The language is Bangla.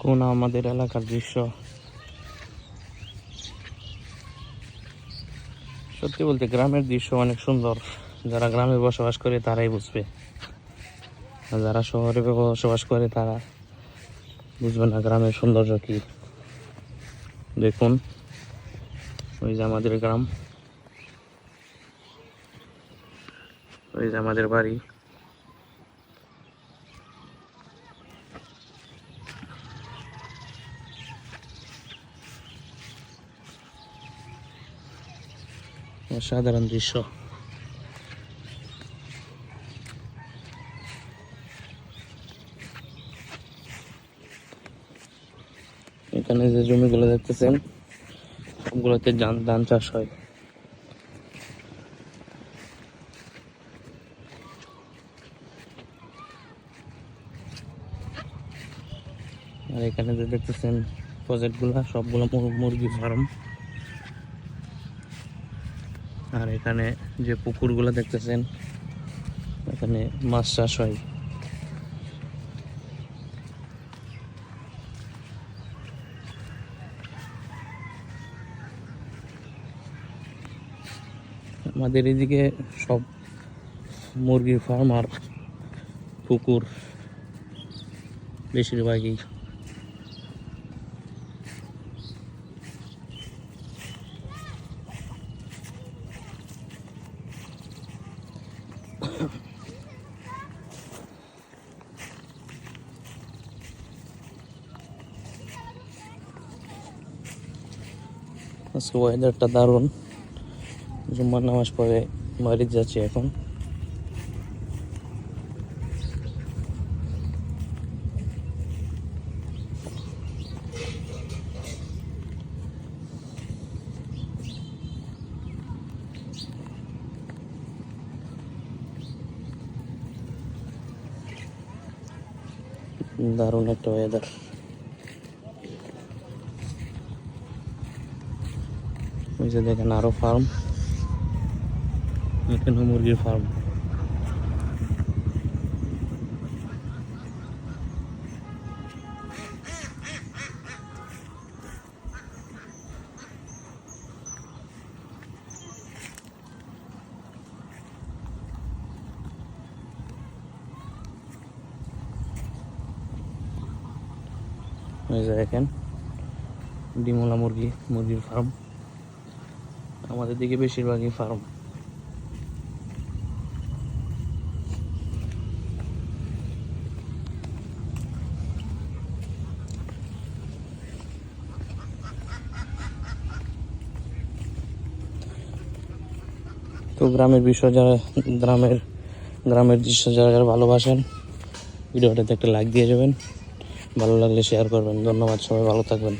কোন আমাদের এলাকার দৃশ্য। সত্যি বলতে গ্রামের দৃশ্য অনেক সুন্দর। যারা গ্রামে বসবাস করে তারাই বুঝবে, আর যারা শহরে বসবাস করে তারা বুঝবে না গ্রামের সৌন্দর্য কি। দেখুন, ওই যে আমাদের গ্রাম, ওই যে আমাদের বাড়ি। অসাধারণ দৃশ্য। এখানে যে জমিগুলো দেখতেছেন সবগুলোতে ধান চাষ হয়। আর এখানে যে দেখতেছেন প্রজেক্ট গুলা সবগুলো মুরগি ফার্ম। আর এখানে যে পুকুরগুলো দেখতেছেন এখানে মাছ চাষ হয়। আমাদের এদিকে সব মুরগির ফার্ম আর পুকুর বেশিরভাগই। আজকে ওয়েদারটা দারুণ। জুম্মার নামাজ পড়ে বাড়ি যাচ্ছি এখন। দারুণ একটা ওয়েদার। ওই যে দেখেন আরো ফার্ম, এখানে মুরগির ফার্ম। ওই যে দেখেন ডিমোলা মুরগির ফার্ম। আমাদের দিকে বেশিরভাগই ফার্ম। তো গ্রামের বিষয় যারা গ্রামের দৃশ্য যারা ভালোবাসেন ভিডিওটাতে একটা লাইক দিয়ে যাবেন, ভালো লাগলে শেয়ার করবেন। ধন্যবাদ, সবাই ভালো থাকবেন।